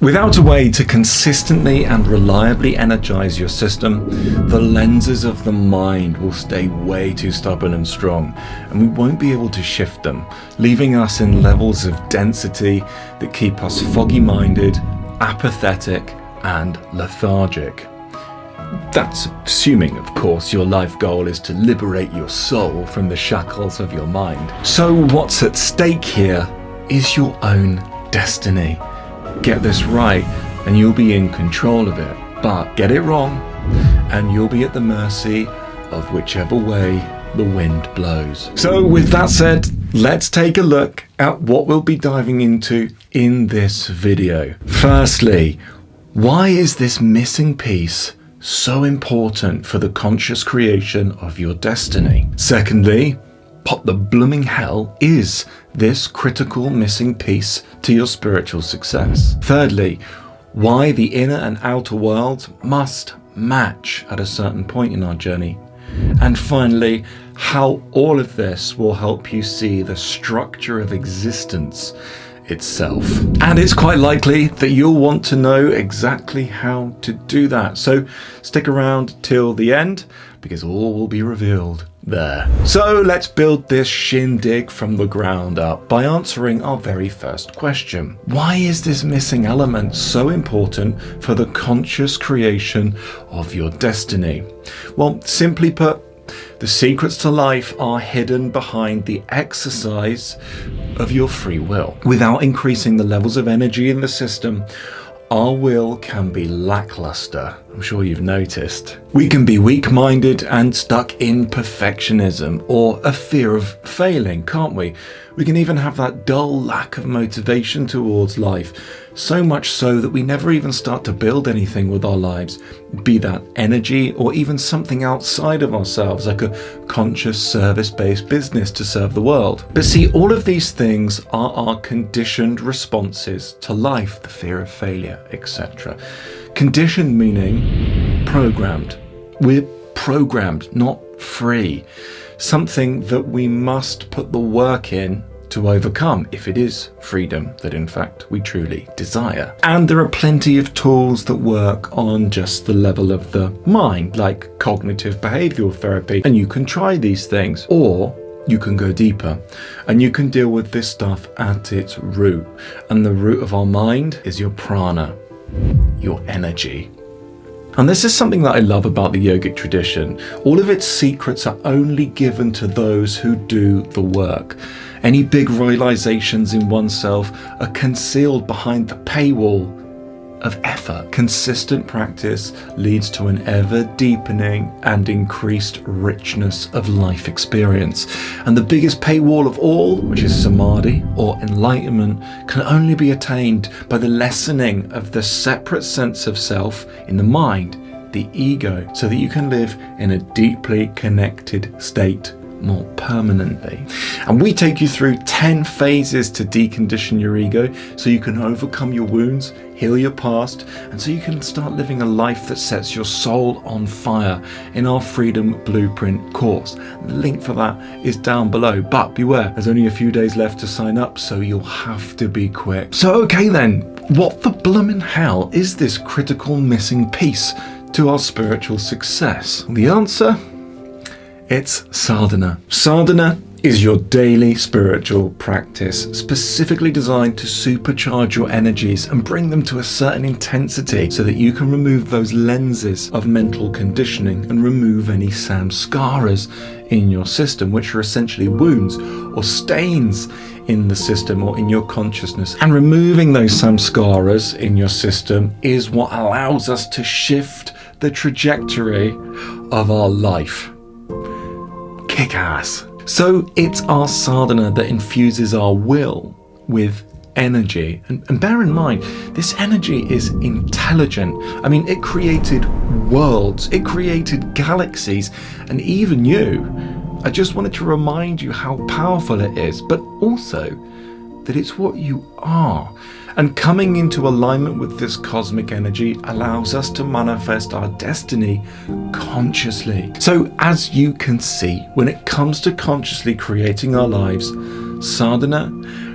Without a way to consistently and reliably energize your system, the lenses of the mind will stay way too stubborn and strong, and we won't be able to shift them, leaving us in levels of density that keep us foggy-minded, apathetic, and lethargic. That's assuming, of course, your life goal is to liberate your soul from the shackles of your mind. So what's at stake here is your own destiny. Get this right and you'll be in control of it, but get it wrong and you'll be at the mercy of whichever way the wind blows. So with that said, let's take a look at what we'll be diving into in this video. Firstly, why is this missing piece so important for the conscious creation of your destiny? Secondly, what the blooming hell is this critical missing piece to your spiritual success? Thirdly, why the inner and outer worlds must match at a certain point in our journey. And finally, how all of this will help you see the structure of existence itself. And it's quite likely that you'll want to know exactly how to do that. So stick around till the end because all will be revealed there. So let's build this shindig from the ground up by answering our very first question. Why is this missing element so important for the conscious creation of your destiny? Well, simply put, the secrets to life are hidden behind the exercise of your free will. Without increasing the levels of energy in the system, our will can be lackluster. I'm sure you've noticed. We can be weak-minded and stuck in perfectionism or a fear of failing, can't we? We can even have that dull lack of motivation towards life, so much so that we never even start to build anything with our lives, be that energy or even something outside of ourselves, like a conscious service-based business to serve the world. But see, all of these things are our conditioned responses to life, the fear of failure, etc. Conditioned meaning programmed. We're programmed, not free. Something that we must put the work in to overcome if it is freedom that in fact we truly desire. And there are plenty of tools that work on just the level of the mind, like cognitive behavioral therapy, and you can try these things, or you can go deeper and you can deal with this stuff at its root. And the root of our mind is your prana, your energy. And this is something that I love about the yogic tradition. All of its secrets are only given to those who do the work. Any big realizations in oneself are concealed behind the paywall of effort. Consistent practice leads to an ever deepening and increased richness of life experience. And the biggest paywall of all, which is samadhi or enlightenment, can only be attained by the lessening of the separate sense of self in the mind, the ego, so that you can live in a deeply connected state more permanently. And we take you through 10 phases to decondition your ego so you can overcome your wounds, heal your past, and so you can start living a life that sets your soul on fire in our Freedom Blueprint course. The link for that is down below, but beware, there's only a few days left to sign up, so you'll have to be quick. So okay then, what the bloomin' hell is this critical missing piece to our spiritual success? The answer? It's sadhana. Sadhana is your daily spiritual practice, specifically designed to supercharge your energies and bring them to a certain intensity so that you can remove those lenses of mental conditioning and remove any samskaras in your system, which are essentially wounds or stains in the system or in your consciousness. And removing those samskaras in your system is what allows us to shift the trajectory of our life. Kick ass. So it's our sadhana that infuses our will with energy. And bear in mind, this energy is intelligent. I mean, it created worlds, it created galaxies, and even you. I just wanted to remind you how powerful it is, but also that it's what you are. And coming into alignment with this cosmic energy allows us to manifest our destiny consciously. So as you can see, when it comes to consciously creating our lives, sadhana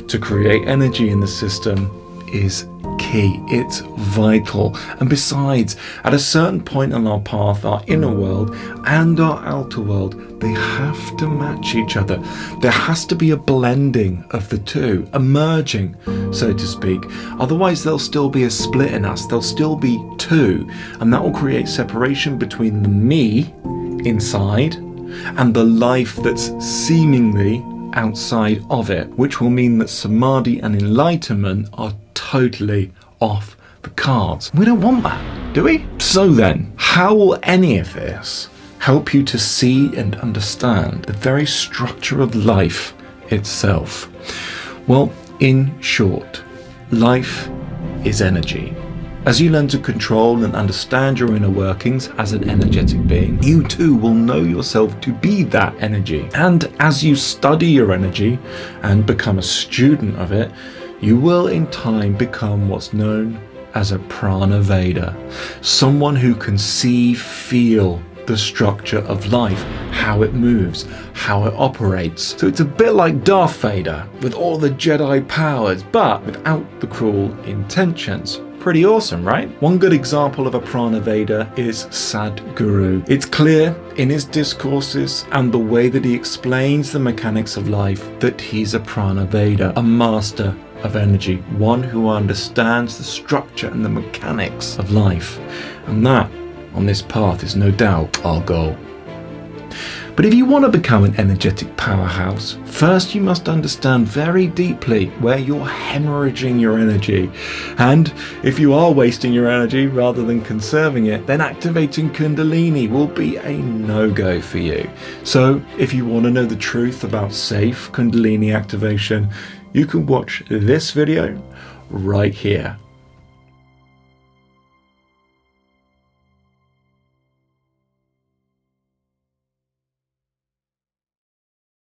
to create energy in the system is key, it's vital. And besides, at a certain point on our path, our inner world and our outer world, they have to match each other. There has to be a blending of the two, a merging, so to speak. Otherwise, there'll still be a split in us. There'll still be two, and that will create separation between the me inside and the life that's seemingly outside of it, which will mean that samadhi and enlightenment are totally off the cards. We don't want that, do we? So then, how will any of this help you to see and understand the very structure of life itself? Well, in short, life is energy. As you learn to control and understand your inner workings as an energetic being, you too will know yourself to be that energy. And as you study your energy and become a student of it, you will in time become what's known as a prana veda, someone who can see, feel the structure of life, how it moves, how it operates. So it's a bit like Darth Vader with all the Jedi powers, but without the cruel intentions. Pretty awesome, right? One good example of a prana veda is Sadhguru. It's clear in his discourses and the way that he explains the mechanics of life that he's a prana veda, a master of energy, one who understands the structure and the mechanics of life. And that, on this path, is no doubt our goal. But if you want to become an energetic powerhouse, first you must understand very deeply where you're hemorrhaging your energy. And if you are wasting your energy rather than conserving it, then activating Kundalini will be a no-go for you. So if you want to know the truth about safe Kundalini activation, you can watch this video right here.